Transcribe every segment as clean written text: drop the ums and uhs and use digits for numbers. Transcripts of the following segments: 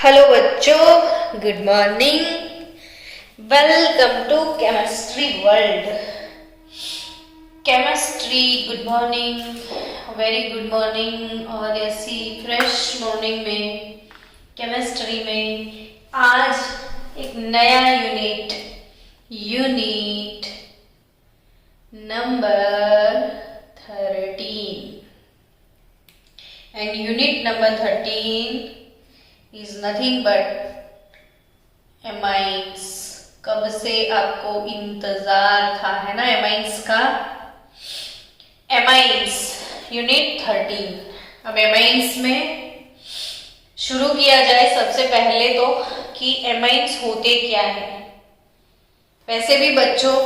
Hello बच्चों, good morning. Welcome to chemistry world. Chemistry good morning, very good morning. और ऐसी fresh morning में chemistry में आज एक नया unit number 13 and unit number 13 is nothing but amines. कब से आपको इंतजार था, है ना, एमाइन्स का। Amines unit 13। अब एमाइन्स में शुरू किया जाए सबसे पहले तो कि एमाइन्स होते क्या है। वैसे भी बच्चों,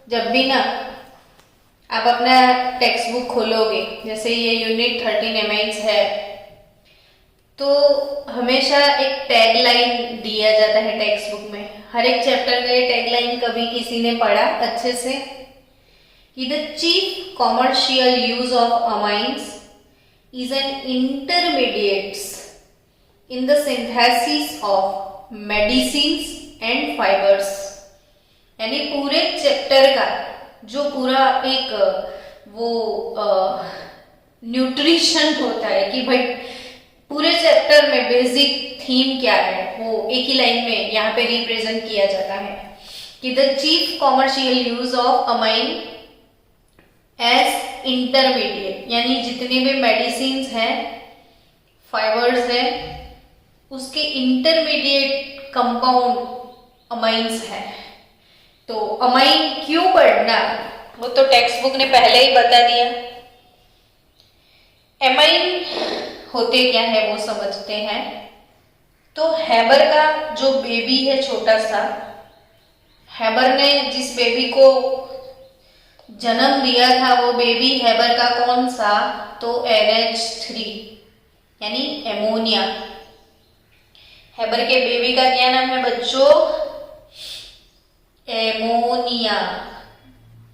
जब भी ना आप अपना टेक्स्ट बुक खोलोगे, जैसे ये यूनिट 13 एमाइन्स है, तो हमेशा एक टैगलाइन दिया जाता है टेक्स्ट बुक में। हर एक चैप्टर का ये टैगलाइन कभी किसी ने पढ़ा अच्छे से कि the chief commercial use of amines is an intermediates in the synthesis of medicines and fibres. यानी पूरे चैप्टर का जो पूरा एक वो न्यूट्रिशन होता है कि भाई पूरे चैप्टर में बेसिक थीम क्या है, वो एक ही लाइन में यहाँ पे रिप्रेजेंट किया जाता है कि the chief commercial use of amine as intermediate, यानी जितने भी मेडिसिन हैं, फाइबर्स हैं, उसके इंटरमीडिएट कंपाउंड अमाइन्स है। तो अमाइन क्यों पढ़ना, वो तो टेक्स्ट बुक ने पहले ही बता दिया। एमाइन होते क्या है वो समझते हैं। तो हैबर का जो बेबी है छोटा सा, हैबर ने जिस बेबी को जन्म दिया था वो बेबी हैबर का कौन सा, तो NH3 यानी एमोनिया। हैबर के बेबी का क्या नाम है बच्चों, एमोनिया।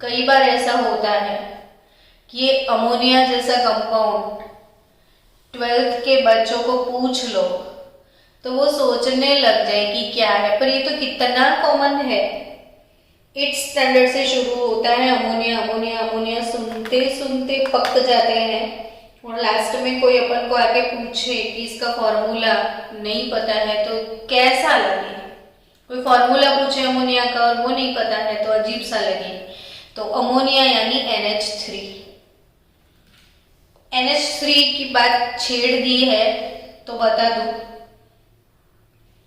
कई बार ऐसा होता है कि ये अमोनिया जैसा कंपाउंड 12th के बच्चों को पूछ लो तो वो सोचने लग जाए कि क्या है, पर ये तो कितना कॉमन है। 8th स्टैंडर्ड से शुरू होता है अमोनिया अमोनिया अमोनिया, सुनते सुनते पक जाते हैं और लास्ट में कोई अपन को आके पूछे कि इसका फॉर्मूला नहीं पता है तो कैसा लगे। कोई फॉर्मूला पूछे अमोनिया का और वो नहीं पता है तो अजीब सा लगे। तो अमोनिया यानी NH3। NH3 की बात छेड़ दी है तो बता दूं,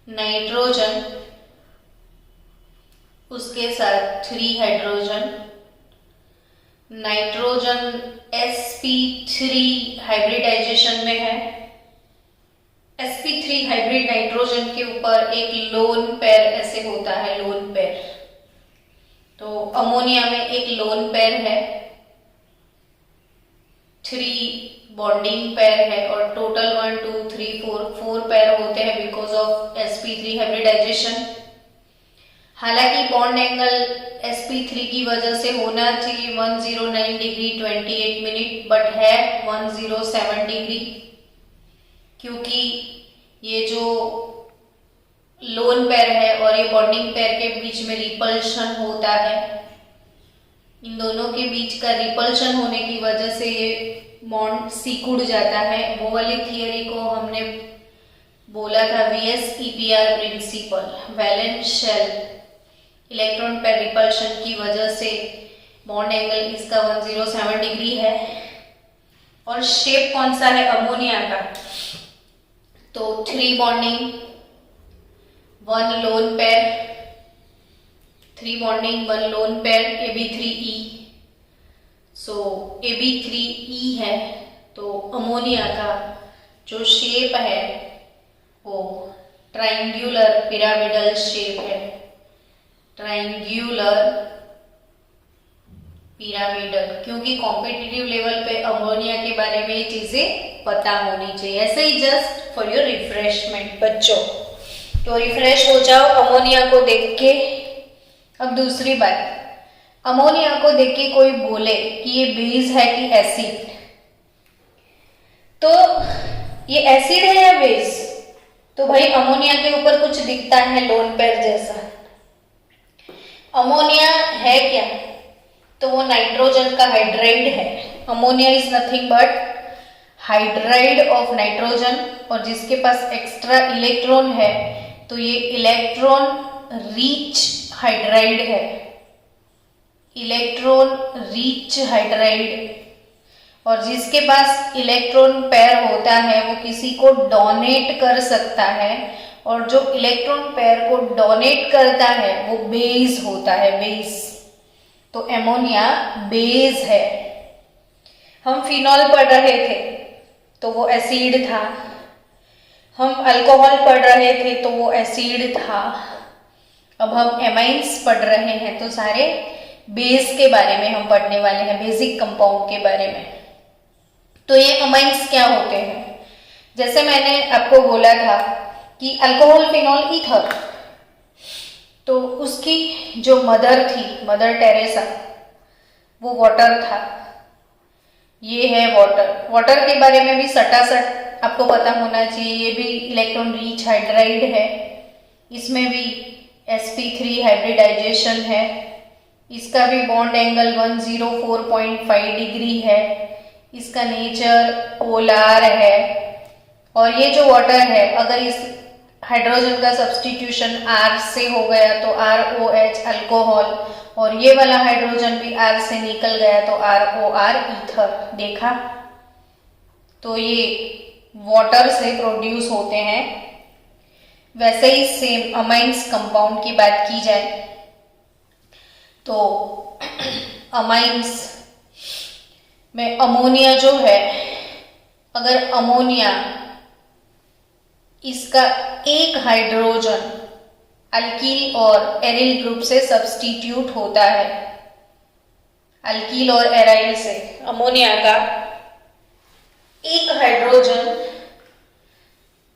नाइट्रोजन, उसके साथ 3 हाइड्रोजन, नाइट्रोजन sp3 हाइब्रिडाइजेशन में है। sp3 हाइब्रिड नाइट्रोजन के ऊपर एक लोन पेयर ऐसे होता है, लोन पेयर। तो अमोनिया में एक लोन पेयर है, 3 बॉन्डिंग पेयर है और टोटल 1 2 3 4 पेयर होते हैं बिकॉज ऑफ sp3 हाइब्रिडाइजेशन। हालांकि बॉन्ड एंगल sp3 की वजह से होना चाहिए 109 डिग्री 28 मिनट, बट है 107 डिग्री, क्योंकि ये जो लोन पेयर है और ये बॉन्डिंग पेयर के बीच में रिपल्शन होता है। इन दोनों के बीच का रिपल्शन होने की वजह से ये बॉन्ड सिकुड़ जाता है। वो वाली थियरी को हमने बोला था VSEPR principle, valence shell electron pair repulsion की वजह से बॉन्ड एंगल इसका 107 डिग्री है। और शेप कौन सा है अमोनिया का, तो 3 bonding 1 lone pair, 3 bonding 1 lone pair, AB3E। सो AB3E है। तो अमोनिया का जो शेप है वो ट्रायंगुलर पिरामिडल शेप है, ट्रायंगुलर पिरामिडल। क्योंकि कॉम्पिटिटिव लेवल पे अमोनिया के बारे में ये चीजें पता होनी चाहिए, ऐसे ही जस्ट फॉर योर रिफ्रेशमेंट बच्चों। तो रिफ्रेश हो जाओ अमोनिया को देख के। अब दूसरी बात, अमोनिया को देख के कोई बोले कि ये बेस है कि एसिड, तो ये एसिड है या बेस, तो भाई अमोनिया के ऊपर कुछ दिखता है लोन पेयर जैसा। अमोनिया है क्या? तो वो नाइट्रोजन का हाइड्राइड है। Ammonia is nothing but hydride of nitrogen, और जिसके पास एक्स्ट्रा इलेक्ट्रॉन है तो ये इलेक्ट्रॉन रिच हाइड्राइड है। इलेक्ट्रॉन रिच हाइड्राइड, और जिसके पास इलेक्ट्रॉन पेयर होता है वो किसी को डोनेट कर सकता है, और जो इलेक्ट्रॉन पेयर को डोनेट करता है वो बेस होता है, बेस। तो एमोनिया बेस है। हम फिनॉल पढ़ रहे थे तो वो एसिड था, हम अल्कोहल पढ़ रहे थे तो वो एसिड था। अब हम एमाइंस पढ़ रहे हैं तो सारे बेस के बारे में हम पढ़ने वाले हैं, बेसिक कंपाउंड के बारे में। तो ये अमाइंस क्या होते हैं? जैसे मैंने आपको बोला था कि अल्कोहल, फिनॉल, ईथर, तो उसकी जो मदर थी, मदर टेरेसा, वो वाटर था। ये है वाटर। वाटर के बारे में भी सटासट आपको पता होना चाहिए। ये भी इलेक्ट्रॉन रिच हाइड्राइड है। इसमें भी sp3 हाइब्रिडाइजेशन है। इसका भी बॉन्ड एंगल 104.5 डिग्री है। इसका नेचर पोलर है। और ये जो वाटर है, अगर इस हाइड्रोजन का सब्स्टिट्यूशन R से हो गया तो ROH अल्कोहल, और ये वाला हाइड्रोजन भी R से निकल गया तो ROR ईथर। देखा? तो ये वाटर से प्रोड्यूस होते हैं। वैसे ही सेम अमाइंस कंपाउंड की बात की जाए तो अमाइंस में अमोनिया जो है, अगर अमोनिया इसका एक हाइड्रोजन अल्कील और एरिल ग्रुप से सब्स्टिट्यूट होता है, अल्कील और एराइल से अमोनिया का एक हाइड्रोजन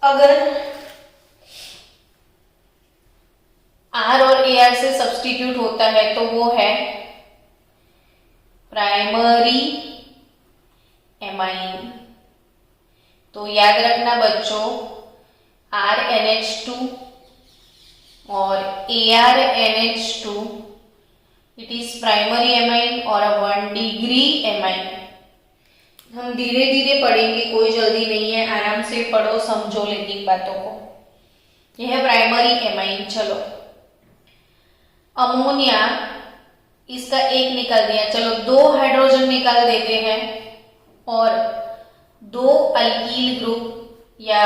अगर R और AR से सब्स्टिट्यूट होता है तो वो है प्राइमरी एमाइन। तो याद रखना बच्चों, RNH2 और ArNH2 it is primary amine और अ 1 डिग्री एमाइन। हम धीरे धीरे पढ़ेंगे, कोई जल्दी नहीं है, आराम से पढ़ो, समझो लेकिन बातों को। यह है प्राइमरी एमाइन। चलो, अमोनिया इसका एक निकाल दिया, चलो 2 हाइड्रोजन निकाल देते हैं और 2 अल्कील ग्रुप या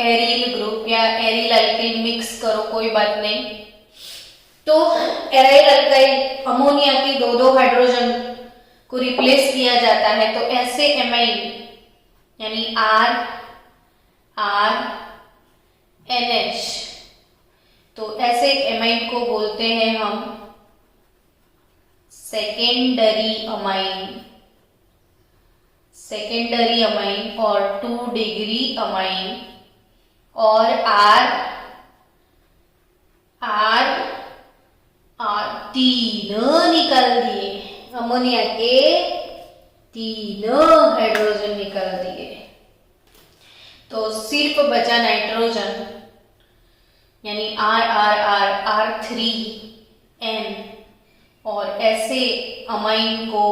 एरिल ग्रुप या एरिल अल्किल मिक्स करो, कोई बात नहीं। तो एराइल अल्काइल अमोनिया की 2-2 हाइड्रोजन को रिप्लेस किया जाता है, तो ऐसे एमाइन यानी RNH, तो ऐसे एमाइन को बोलते हैं हम सेकेंडरी अमाइन। सेकेंडरी अमाइन और 2 डिग्री अमाइन। और तीनों निकाल दिए, अमोनिया के तीनों हाइड्रोजन निकाल दिए, तो सिर्फ बचा नाइट्रोजन यानी R3N। और ऐसे अमाइन को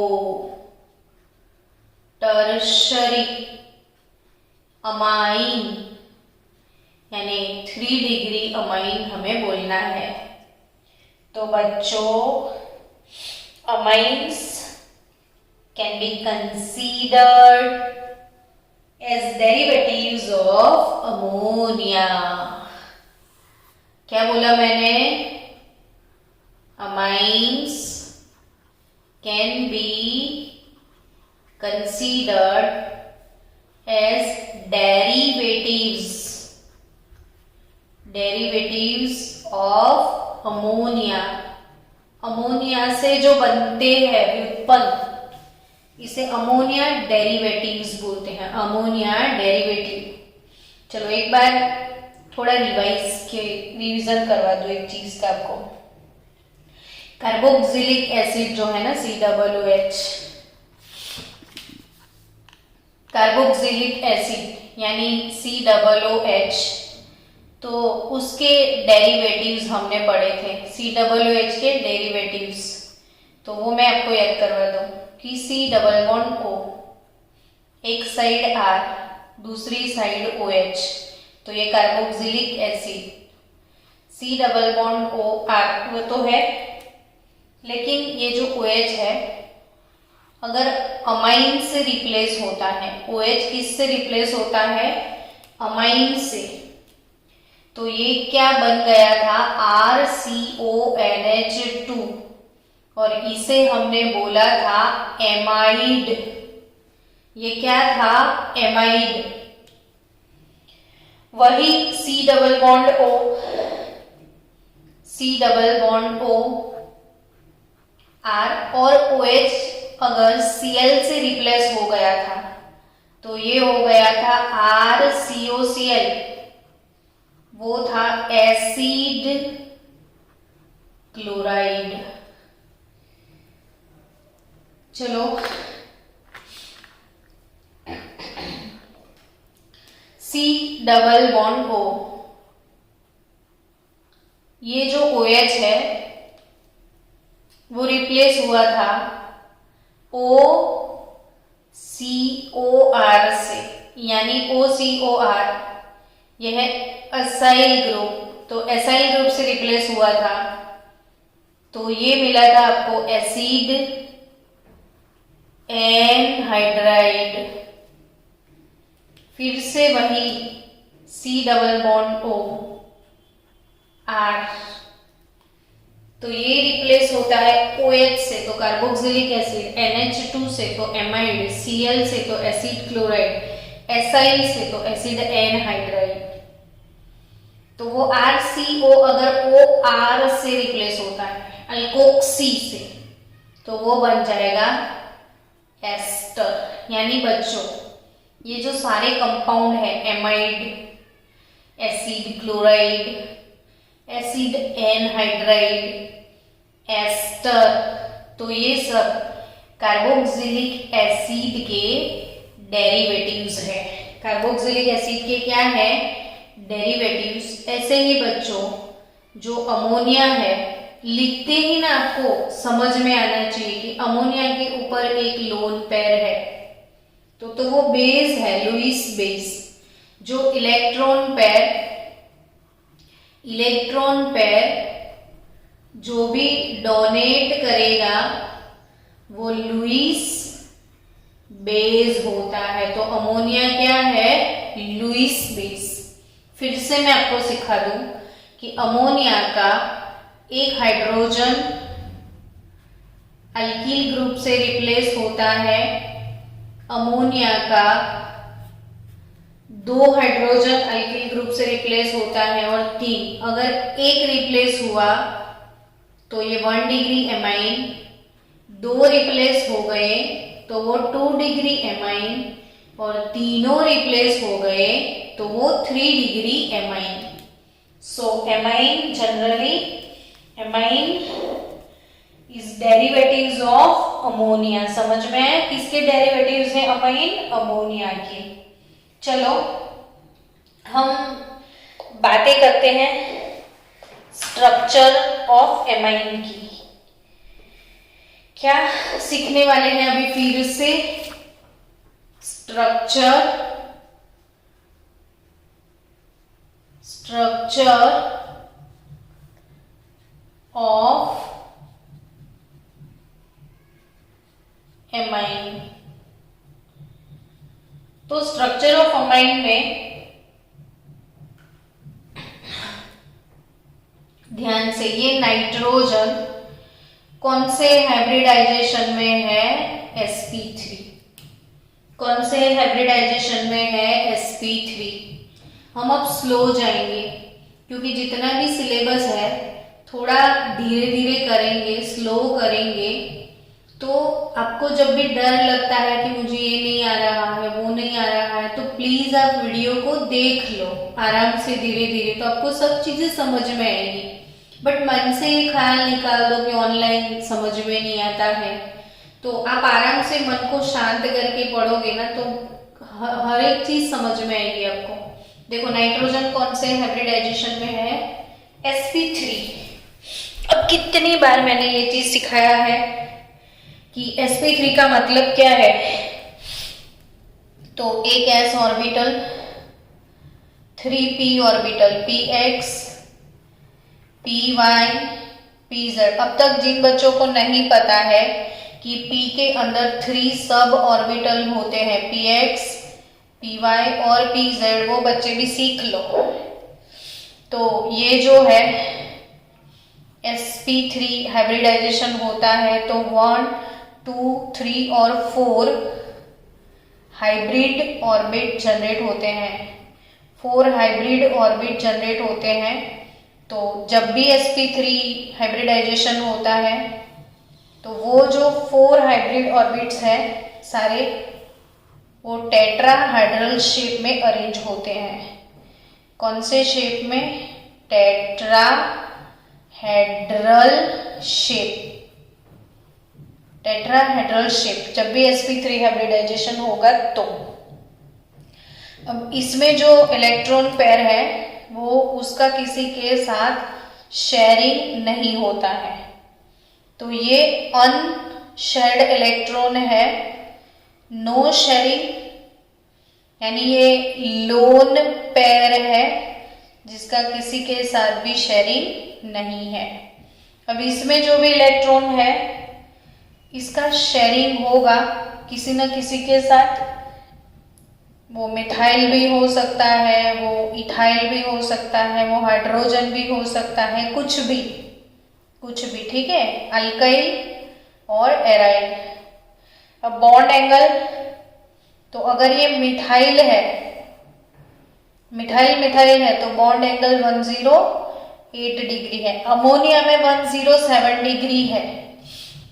टर्शरी अमाइन यानी 3 डिग्री अमाइन हमें बोलना है। तो बच्चों, amines can be considered as derivatives of ammonia. क्या बोला मैंने? Amines can be considered as derivatives of ammonia। Ammonia से जो बनते हैं व्युत्पन्न, इसे अमोनिया डेरिवेटिव्स बोलते हैं, अमोनिया डेरिवेटिव। चलो एक बार थोड़ा रिवीजन करवा दो एक चीज का आपको। कार्बोक्सिलिक एसिड जो है ना, COOH, कार्बोक्सिलिक एसिड यानी COOH तो उसके डेरिवेटिव्स हमने पढ़े थे, COOH के डेरिवेटिव्स। तो वो मैं आपको याद करवा दूं कि C डबल बॉन्ड O, एक साइड R, दूसरी साइड OH, तो ये carboxylic acid. C double bond O R वो तो है, लेकिन ये जो OH है अगर अमाइन से रिप्लेस होता है, OH किससे रिप्लेस होता है? अमाइन से। तो ये क्या बन गया था? RCONH2, और इसे हमने बोला था एमाइड। ये क्या था? एमाइड। वही C double bond O, C double bond O R और OH अगर Cl से रिप्लेस हो गया था तो ये हो गया था RCOCl, वो था एसिड क्लोराइड। चलो C डबल बॉन्ड O, ये जो OH है वो रिप्लेस हुआ था OCOR से, यानी OCOR, यह असाइल ग्रुप, तो एसाइल ग्रुप से रिप्लेस हुआ था। तो ये मिला था आपको एसिड एनहाइड्राइड। फिर से वही C double bond O R, तो ये रिप्लेस होता है OH से तो कार्बोक्सिलिक एसिड, NH2 से तो एमाइड, Cl से तो एसिड क्लोराइड, एसाइल से तो एसिड एनहाइड्राइड। तो वो RCO अगर OR से रिप्लेस होता है अल्कोक्सी से, तो वो बन जाएगा एस्टर। यानी बच्चों ये जो सारे कंपाउंड है, amide, acid chloride, acid anhydride, ester, तो ये सब कार्बोक्सिलिक एसिड के डेरिवेटिव्स है। कार्बोक्सिलिक एसिड के क्या है? डेरिवेटिव्स। ऐसे ही बच्चों जो अमोनिया है, लिखते ही ना आपको समझ में आना चाहिए कि अमोनिया के ऊपर एक लोन पेयर है, तो वो बेस है, लुईस बेस। जो इलेक्ट्रॉन पेयर जो भी डोनेट करेगा वो लुईस बेस होता है। तो अमोनिया क्या है? Lewis base. फिर से मैं आपको सिखा दूं कि अमोनिया का एक हाइड्रोजन अल्कील ग्रुप से रिप्लेस होता है, अमोनिया का 2 हाइड्रोजन अल्कील ग्रुप से रिप्लेस होता है, और 3 अगर एक रिप्लेस हुआ तो ये 1 डिग्री एमाइन, 2 रिप्लेस हो गए तो वो 2 डिग्री एमाइन, और तीनों रिप्लेस हो गए तो वो 3 degree amine. So amine generally, amine is derivatives of ammonia. समझ में आया किसके डेरिवेटिव्स हैं अमाइन? अमोनिया के। चलो हम बातें करते हैं स्ट्रक्चर ऑफ एमाइन की। क्या सीखने वाले हैं अभी? फिर से स्ट्रक्चर ऑफ एमाइन। तो स्ट्रक्चर ऑफ अमाइन में ध्यान से, ये नाइट्रोजन कौन से हाइब्रिडाइजेशन में है? sp3। कौन से हाइब्रिडाइजेशन में है? sp3। हम अब स्लो जाएंगे क्योंकि जितना भी सिलेबस है थोड़ा धीरे धीरे करेंगे, स्लो करेंगे। तो आपको जब भी डर लगता है कि मुझे ये नहीं आ रहा है, वो नहीं आ रहा है, तो प्लीज आप वीडियो को देख लो आराम से, धीरे धीरे, तो आपको सब चीजें समझ में आएगी। बट मन से ये ख्याल निकाल दो कि ऑनलाइन समझ में नहीं आता है, तो आप आराम से मन को शांत करके पढ़ोगे ना तो हर एक चीज समझ में आएगी आपको। देखो नाइट्रोजन कौन से हाइब्रिडाइजेशन में है, sp3। अब कितनी बार मैंने ये चीज सिखाया है कि sp3 का मतलब क्या है। तो एक s orbital, 3p orbital, px, py, pz। अब तक जिन बच्चों को नहीं पता है कि p के अंदर 3 सब ऑर्बिटल होते हैं, px, py और pz, वो बच्चे भी सीख लो। तो ये जो है sp3 हाइब्रिडाइजेशन होता है तो 1, 2, 3 और 4 हाइब्रिड ऑर्बिट जनरेट होते हैं, 4 हाइब्रिड ऑर्बिट जनरेट होते हैं। तो जब भी sp3 हाइब्रिडाइजेशन होता है तो वो जो 4 हाइब्रिड ऑर्बिट्स हैं सारे, वो टेट्राहेड्रल शेप में अरेंज होते हैं। कौन से शेप में? टेट्राहेड्रल शेप, टेट्राहेड्रल शेप जब भी sp3 हाइब्रिडाइजेशन होगा तो। अब इसमें जो इलेक्ट्रॉन पेयर है वो उसका किसी के साथ शेयरिंग नहीं होता है, तो ये अनशेयर्ड इलेक्ट्रॉन है, नो शेयरिंग, यानी ये लोन पेयर है जिसका किसी के साथ भी शेयरिंग नहीं है। अब इसमें जो भी इलेक्ट्रॉन है इसका शेयरिंग होगा किसी न किसी के साथ। वो मिथाइल भी हो सकता है, वो इथाइल भी हो सकता है, वो हाइड्रोजन भी हो सकता है, कुछ भी ठीक है, अल्काइल और एराइल। अब बॉन्ड एंगल, तो अगर ये मिथाइल है, मिथाइल है तो बॉन्ड एंगल 108 डिग्री है। अमोनिया में 107 डिग्री है,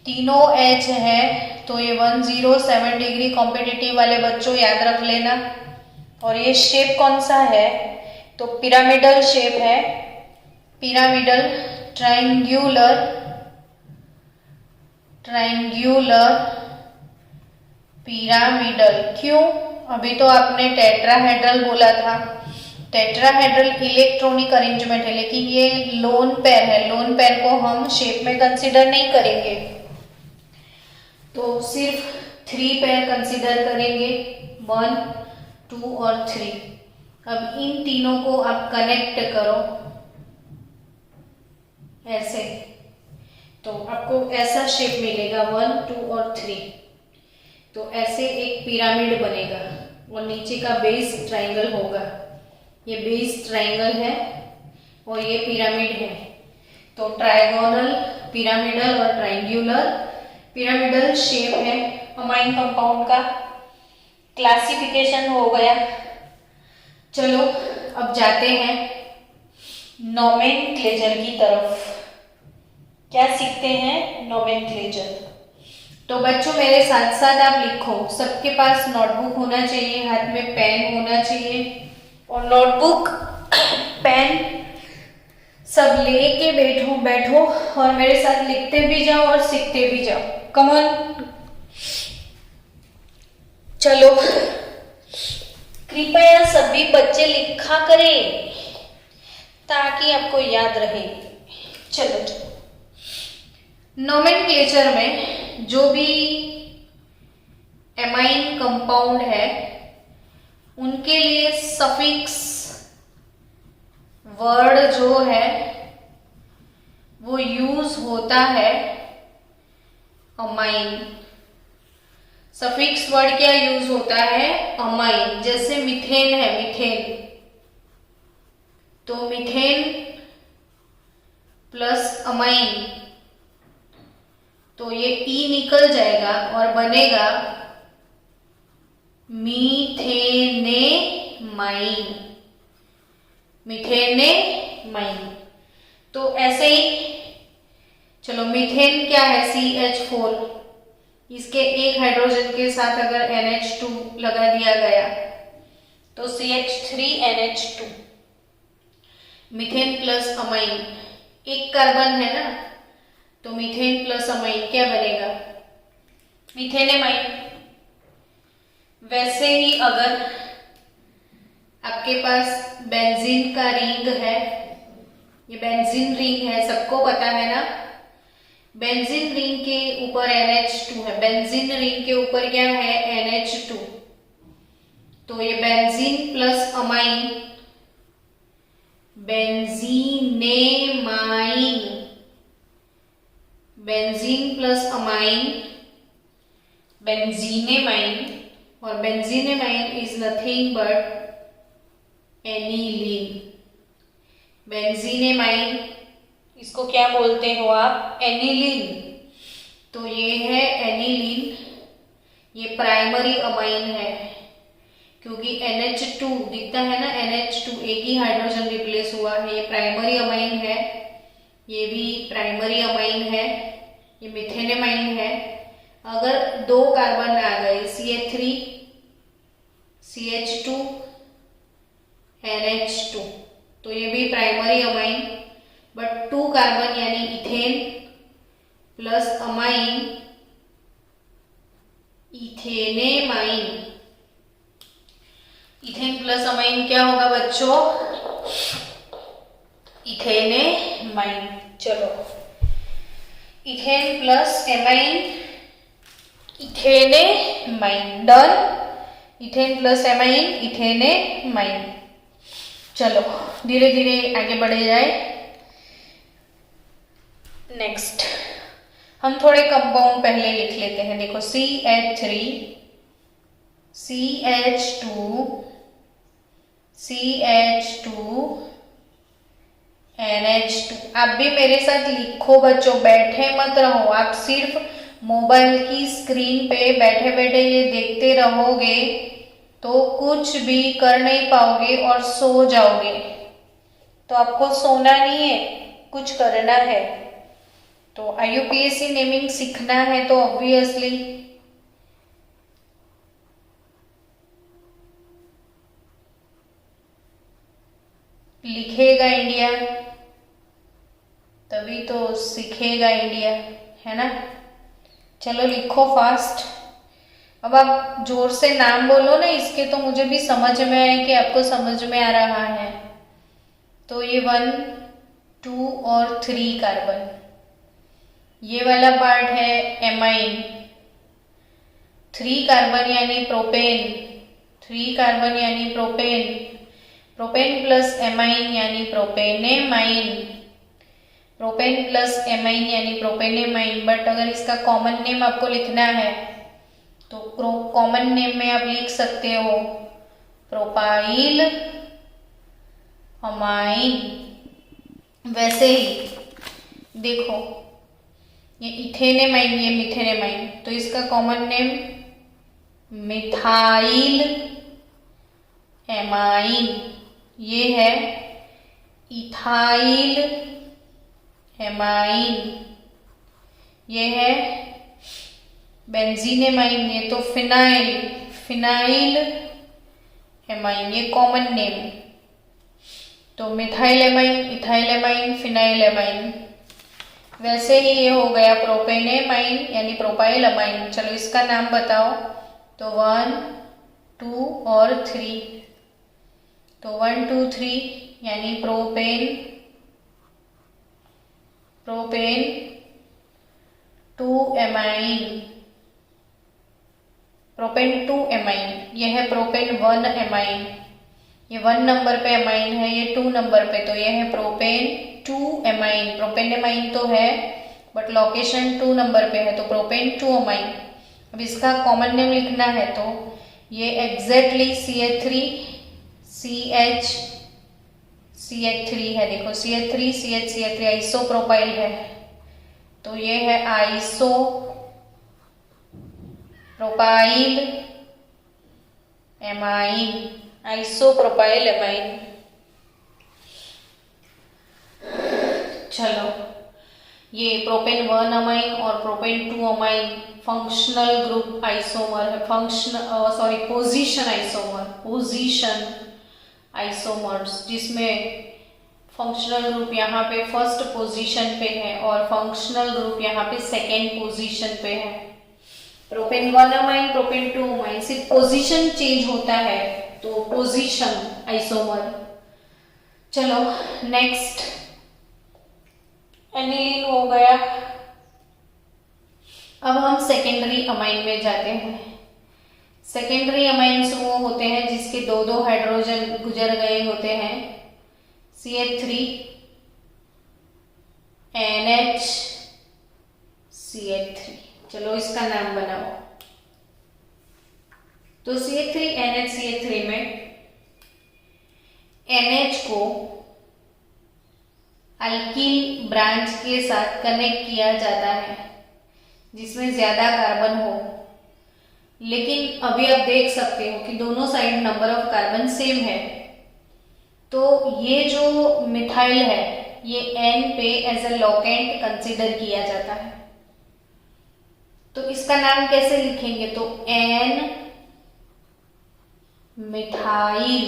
तीनों H है तो ये 107 डिग्री। कॉम्पिटिटिव वाले बच्चों याद रख लेना। और ये शेप कौन सा है? तो पिरामिडल शेप है, पिरामिडल, ट्रायंगुलर पिरामिडल। क्यों? अभी तो आपने टेट्राहेड्रल बोला था। टेट्राहेड्रल इलेक्ट्रॉनिक अरेंजमेंट है, लेकिन ये लोन पेयर है, लोन पेयर को हम शेप में कंसीडर नहीं करेंगे, तो सिर्फ 3 पेयर कंसीडर करेंगे, 1, 2 और 3। अब इन तीनों को आप कनेक्ट करो ऐसे, तो आपको ऐसा शेप मिलेगा 1, 2 और 3। तो ऐसे एक पिरामिड बनेगा और नीचे का बेस ट्रायंगल होगा। ये बेस ट्रायंगल है और ये पिरामिड है। तो ट्रायगोनल, पिरामिडल और ट्रायंगुलर पिरामिडल शेप है अमाइन कंपाउंड का। क्लासिफिकेशन हो गया। चलो अब जाते हैं नोमेनक्लेचर की तरफ। क्या सीखते हैं? नोमेनक्लेचर। तो बच्चों मेरे साथ साथ आप लिखो। सबके पास नोटबुक होना चाहिए, हाथ में पेन होना चाहिए, और नोटबुक पेन सब लेके बैठो और मेरे साथ लिखते भी जाओ और सीखते भी जाओ। कम ऑन, चलो कृपया सभी बच्चे लिखा करें ताकि आपको याद रहे। चलो नोमेनक्लेचर में जो भी एमाइन कंपाउंड है उनके लिए सफिक्स वर्ड जो है वो यूज होता है अमाइन। सफिक्स वर्ड क्या यूज होता है? अमाइन। जैसे मीथेन है, मीथेन, तो मीथेन प्लस अमाइन, तो ये ई निकल जाएगा और बनेगा मीथेनेमाइन, मीथेनेमाइन। तो ऐसे ही चलो, मीथेन क्या है? CH4, इसके एक हाइड्रोजन के साथ अगर NH2 लगा दिया गया तो CH3NH2, मीथेन प्लस अमाइन, एक कार्बन है ना, तो मीथेन प्लस अमाइन क्या बनेगा? मीथेनेमाइन। वैसे ही अगर आपके पास बेंजीन का रिंग है, ये बेंजीन रिंग है, सबको पता है ना। बेंजीन रिंग के ऊपर NH2 है, बेंजीन रिंग के ऊपर क्या है, NH2। तो ये benzene plus amine, benzenamine, benzene plus amine benzenamine, और benzenamine is nothing but aniline. Benzenamine इसको क्या बोलते हो आप, एनिलीन। तो ये है एनिलीन, ये प्राइमरी अमाइन है क्योंकि NH2 दिखता है ना, NH2 एक ही हाइड्रोजन रिप्लेस हुआ है, ये प्राइमरी अमाइन है, ये भी प्राइमरी अमाइन है, ये मिथेनेमाइन है। अगर 2 कार्बन आ गए CH3 CH2 NH2 तो ये भी प्राइमरी अमाइन, बट 2 कार्बन यानी ethane plus amine ethanamine. Ethane plus amine क्या होगा बच्चों, इथेनेमाइन। चलो, ethane plus amine ethanamine, done. Ethane plus amine ethanamine. चलो धीरे धीरे आगे बढ़े जाए। नेक्स्ट हम थोड़े कंपाउंड पहले लिख लेते हैं। देखो CH3 CH2 CH2 NH2। आप भी मेरे साथ लिखो बच्चों, बैठे मत रहो। आप सिर्फ मोबाइल की स्क्रीन पे बैठे बैठे ये देखते रहोगे तो कुछ भी कर नहीं पाओगे और सो जाओगे। तो आपको सोना नहीं है, कुछ करना है। तो IUPAC नेमिंग सीखना है तो ऑब्वियसली लिखेगा इंडिया, तभी तो सीखेगा इंडिया, है ना। चलो लिखो फास्ट। अब आप जोर से नाम बोलो ना इसके, तो मुझे भी समझ में आए कि आपको समझ में आ रहा है। तो ये 1 2 और 3 कार्बन, ये वाला पार्ट है एमाइन। 3 कार्बन यानी प्रोपेन, 3 कार्बन यानी प्रोपेन, प्रोपेन प्लस एमाइन यानी प्रोपेनेमाइन, प्रोपेन प्लस एमाइन यानी प्रोपेनेमाइन। बट अगर इसका कॉमन नेम आपको लिखना है तो कॉमन नेम में आप लिख सकते हो प्रोपाइल अमाइन। वैसे ही देखो, ये इथेनेमाइन, ये मिथेनेमाइन, तो इसका कॉमन नेम मिथाइल एमाइन। ये है इथाइल एमाइन, ये है बेंजीनेमाइन, ये तो फिनाइल एमाइन, ये कॉमन नेम। तो methyl amine, ethyl amine, phenyl amine. वैसे ही ये हो गया प्रोपेनेमाइन यानी प्रोपाइल अमाइन। चलो इसका नाम बताओ। तो 1 2 और 3, तो 1 2 3 यानी प्रोपेन 2 एमाइन, प्रोपेन 2 एमाइन। यह है प्रोपेन 1 एमाइन, ये 1 नंबर पे एमाइन है, ये 2 नंबर पे, तो ये है प्रोपेन 2 एमाइन। प्रोपेनेमाइन तो है बट लोकेशन 2 नंबर पे है, तो प्रोपेन 2 एमाइन। अब इसका कॉमन नेम लिखना है तो ये एग्जैक्टली CH3 है। देखो CH3 आइसोप्रोपाइल है, तो ये है आइसोप्रोपाइल एमाइन, आइसोप्रोपाइल एमाइन। चलो, ये प्रोपेन 1 अमाइन और propane 2 amine functional group isomer है, पोजीशन आइसोमर्स, जिसमें फंक्शनल ग्रुप यहाँ पे फर्स्ट पोजीशन पे है और फंक्शनल ग्रुप यहाँ पे सेकेंड पोजीशन पे है। प्रोपेन 1 अमाइन, प्रोपेन 2 अमाइन, सिर्फ पोजीशन चेंज होता है, तो पोजीशन आइसोमर। चलो नेक्स्ट एनिलीन हो गया। अब हम सेकेंडरी अमाइन में जाते हैं। सेकेंडरी अमाइंस वो होते हैं जिसके दो दो हाइड्रोजन गुजर गए होते हैं, CH3 NH CH3। चलो इसका नाम बनाओ। तो CH3 NH CH3 में NH को अल्कील ब्रांच के साथ कनेक्ट किया जाता है जिसमें ज्यादा कार्बन हो, लेकिन अभी आप देख सकते हो कि दोनों side number of carbon same है। तो ये जो मिथाइल है ये N पे एज ए लॉकेंट कंसीडर किया जाता है। तो इसका नाम कैसे लिखेंगे? तो N मिथाइल,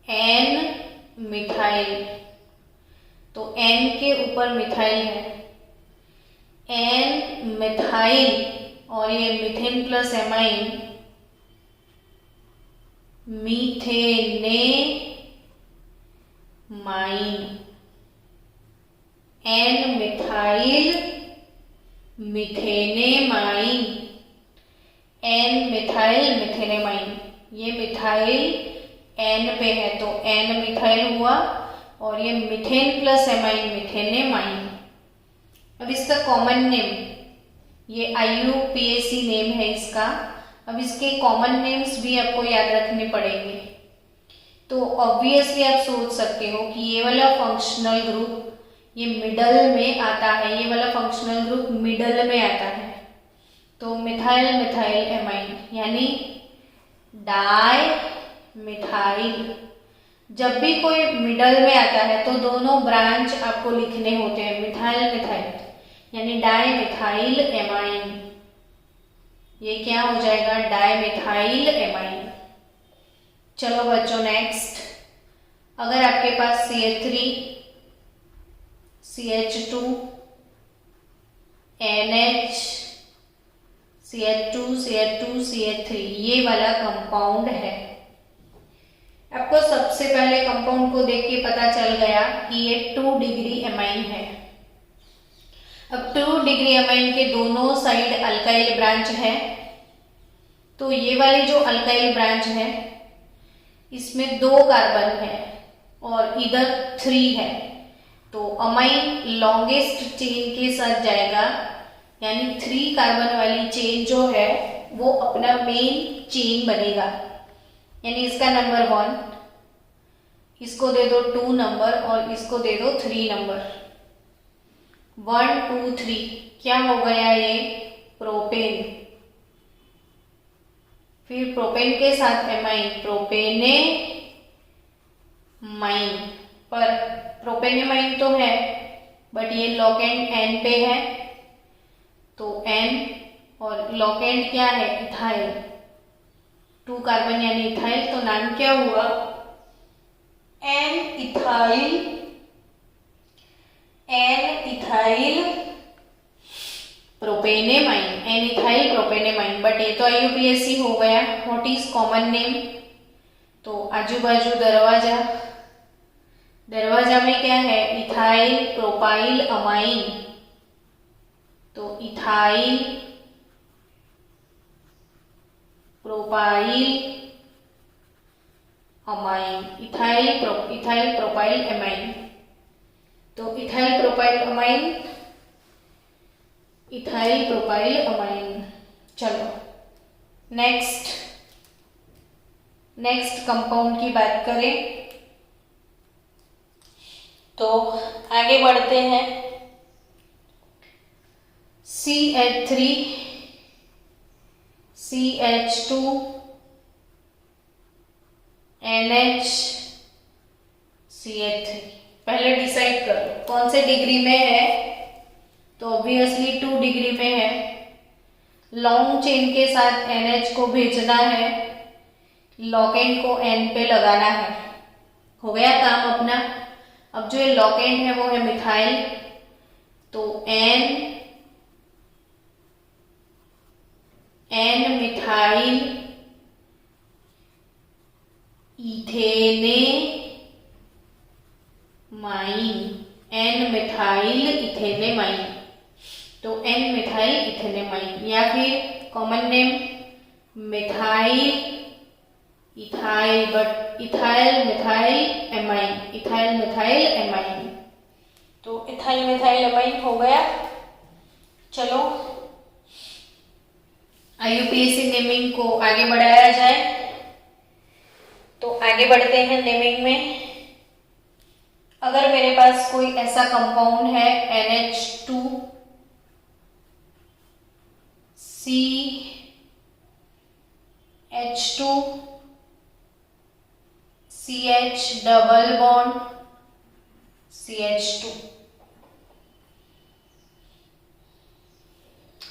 N मिथाइल। तो N के ऊपर मिथाइल है, N मिथाइल, और ये methane plus amine, methanamine. N methyl methanamine, N methyl methanamine. ये मिथाइल N पे है तो N मिथाइल हुआ, और ये मीथेन प्लस एमाइन मिथेनेमाइन। अब इसका कॉमन नेम, ये IUPAC नेम है इसका। अब इसके कॉमन नेम्स भी आपको याद रखने पड़ेंगे। तो ऑब्वियसली आप सोच सकते हो कि ये वाला फंक्शनल ग्रुप ये मिडल में आता है, ये वाला फंक्शनल ग्रुप मिडल में आता है। तो मिथाइल मिथाइल एमाइन यानी डाई मिथाइल। जब भी कोई मिडल में आता है तो दोनों ब्रांच आपको लिखने होते हैं, मिथाइल मिथाइल यानी डाई मिथाइल एमाइन। ये क्या हो जाएगा? Di methyl amine. चलो बच्चों नेक्स्ट, अगर आपके पास CH3 CH2 NH CH2 CH2 CH3 ये वाला कंपाउंड है। आपको सबसे पहले कंपाउंड को देख के पता चल गया कि ये 2 डिग्री एमाइन है। अब 2 डिग्री एमाइन के दोनों साइड अल्काइल ब्रांच है। तो ये वाली जो अल्काइल ब्रांच है इसमें 2 कार्बन है और इधर 3 है। तो अमाइन लॉन्गेस्ट चेन के साथ जाएगा, यानी 3 कार्बन वाली चेन जो है वो अपना मेन चेन बनेगा। यानी इसका नंबर 1, इसको दे दो 2 नंबर और इसको दे दो 3 नंबर। 1 2 3 क्या हो गया? ये प्रोपेन। फिर प्रोपेन के साथ एमाइन प्रोपेने माइन, पर प्रोपेनेमाइन तो है बट ये लॉकेंड N पे है तो N, और लॉकेंड क्या है? इथाइल। 2 कार्बन यानी इथाइल, तो नाम क्या हुआ? N ethyl, N ethyl propanamine, N ethyl propanamine. But ये तो IUPAC हो गया। What is common name? तो आजू बाजू दरवाजा, दरवाजा में क्या है? Ethyl propyl amine. तो ethyl propyl amine, ethyl propyl amine. तो ethyl propyl amine, ethyl propyl amine. चलो नेक्स्ट कंपाउंड की बात करें तो आगे बढ़ते हैं। CH3 CH2 NH CH3। पहले डिसाइड करो कौन से डिग्री में है। तो ऑब्वियसली 2 डिग्री में है। लॉन्ग चेन के साथ NH को भेजना है, लॉकेंड को N पे लगाना है। हो गया काम अपना। अब जो ये लॉकेंड है वो है मिथाइल, तो N मिथाइल इथेनेमाइन, एन मिथाइल इथेनेमाइन, तो एन मिथाइल इथेनेमाइन, या फिर common name methyl ethyl, but ethyl methyl amine, ethyl methyl amine, तो इथाइल मिथाइल एमाइन हो गया। चलो IUPAC नेमिंग को आगे बढ़ाया जाए, तो आगे बढ़ते हैं नेमिंग में। अगर मेरे पास कोई ऐसा कंपाउंड है NH2 CH2 CH double bond CH2,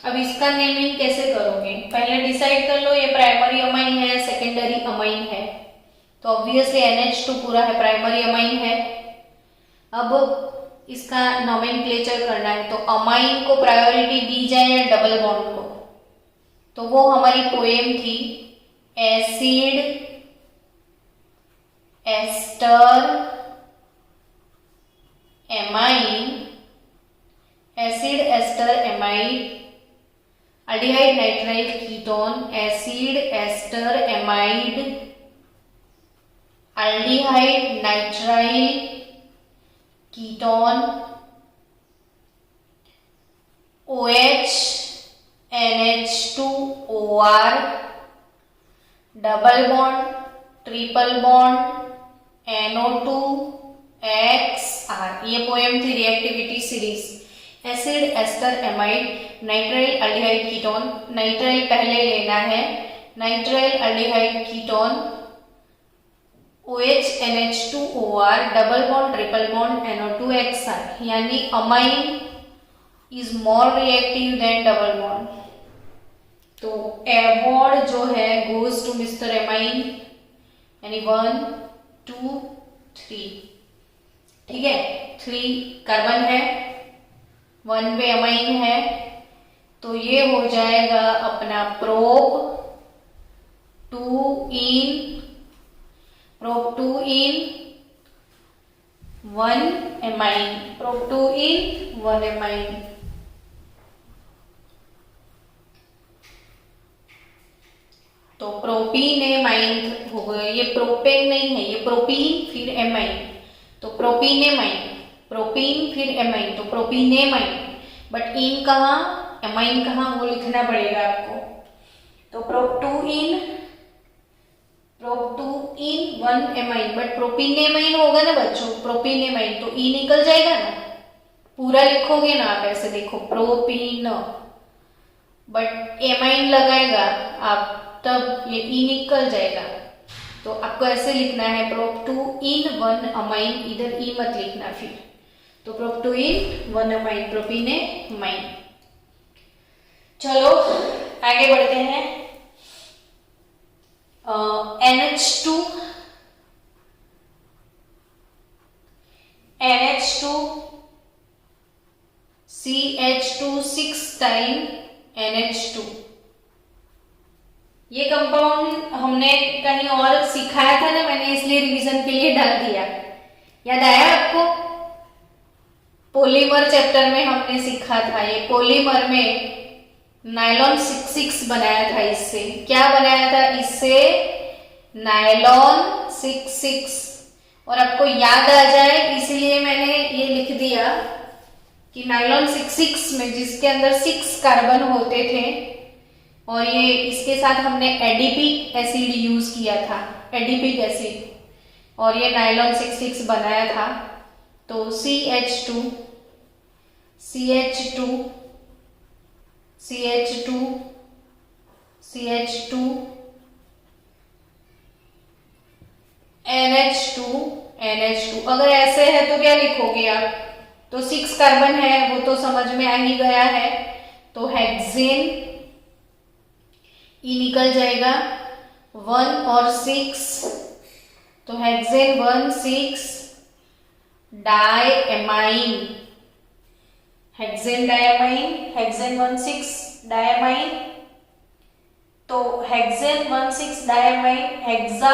अब इसका नेमिंग कैसे करोगे? पहले डिसाइड कर लो ये प्राइमरी अमाइन है सेकेंडरी अमाइन है, तो ऑब्वियसली NH2 पूरा है प्राइमरी अमाइन है। अब इसका नोमेनक्लेचर करना है, तो अमाइन को प्रायोरिटी दी जाए या डबल बॉन्ड को, तो वो हमारी पोएम थी acid ester amine, acid ester amide aldehyde nitrile ketone, acid ester amide aldehyde nitrile ketone, OH NH2OR double bond triple bond NO2XR। ये पोएम थी reactivity series. Acid ester amide nitrile aldehyde ketone, nitrile पहले लेना है, nitrile aldehyde ketone OH NH2OR double bond triple bond NO2XR, यानी amine is more reactive than double bond. तो award जो है goes to mister amine, यानी 1 2 3, ठीक है। 3 कार्बन है, 1 पे अमाइन है, तो ये हो जाएगा अपना प्रोप 2 इन 1 एमाइन, प्रोप 2 इन 1 एमाइन। तो प्रोपीनेमाइन हो गया, ये प्रोपेन नहीं है, ये प्रोपीन फिर एमाइन, तो प्रोपीनेमाइन, प्रोपीन फिर एमाइन, तो प्रोपीनेमाइन। बट इन कहाँ एमाइन कहाँ वो लिखना पड़ेगा आपको। तो प्रोप 2 इन 1 एमाइन, बट प्रोपीनेमाइन होगा ना बच्चों, प्रोपीनेमाइन, तो ई निकल जाएगा ना, पूरा लिखोगे ना आप ऐसे, देखो प्रोपीन, बट एमाइन लगाएगा आप तब ये ई निकल जाएगा। तो आपको ऐसे लिखना है प्रोप 2 इन 1 अमाइन, इधर ई मत लिखना फिर। तो प्रोप 2 इन 1 अमाइन प्रोपीनेमाइन। चलो आगे बढ़ते हैं। NH2 CH2 6 टाइम NH2, ये कंपाउंड हमने कहीं और सिखाया था ना, मैंने इसलिए रिवीजन के लिए डाल दिया। याद आया आपको? पॉलीमर चैप्टर में हमने सीखा था, ये पॉलीमर में नायलॉन 6 बनाया था। इससे क्या बनाया था? इससे नायलॉन 6, और आपको याद आ जाए इसलिए मैंने ये लिख दिया कि नायलॉन 6 में जिसके अंदर 6 कार्बन होते थे, और ये इसके साथ हमने एडिपिक एसिड यूज किया था, एडिपिक एसिड, और ये नायलॉन 6 बनाया था। तो CH2 NH2 अगर ऐसे है तो क्या लिखोगे आप? तो 6 कार्बन है वो तो समझ में आ ही गया है, तो हेक्सेन ई निकल जाएगा 1 और 6, तो हेक्सेन 1 6 डायएमाइन, हेक्सेन डायएमाइन, हेक्सेन 1 6 डायएमाइन। तो हेक्सेन 1 6 डायएमाइन हेक्सा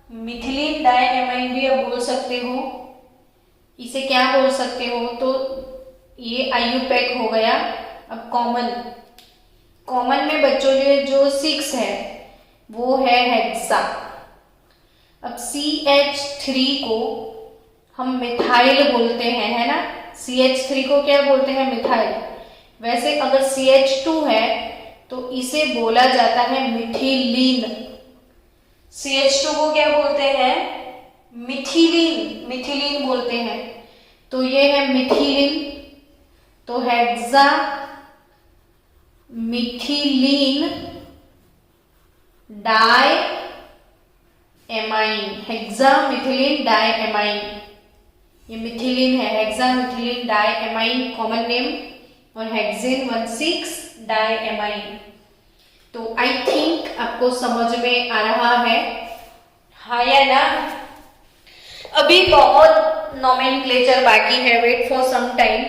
मिथिलीन डायएमाइन भी आप बोल सकते हो। इसे क्या बोल सकते हो, तो ये IUPAC हो गया। अब कॉमन में बच्चों जो 6 है वो है हेक्सा। अब CH3 को हम मिथाइल बोलते हैं, है ना। CH3 को क्या बोलते हैं, मिथाइल। वैसे अगर CH2 है तो इसे बोला जाता है मिथिलीन। CH2 को क्या बोलते हैं, मिथिलीन बोलते हैं। तो ये है मिथिलीन, तो हेक्सा मिथिलीन डायएमाइन, हेक्सा मिथिलीन डायएमाइन। ये मिथिलीन है, हेक्सा मिथिलीन डायएमाइन कॉमन नेम, और हेक्सेन 16 डायएमाइन। तो आई थिंक आपको समझ में आ रहा है, हाँ या ना। अभी बहुत नोमेनक्लेचर बाकी है, वेट फॉर सम टाइम।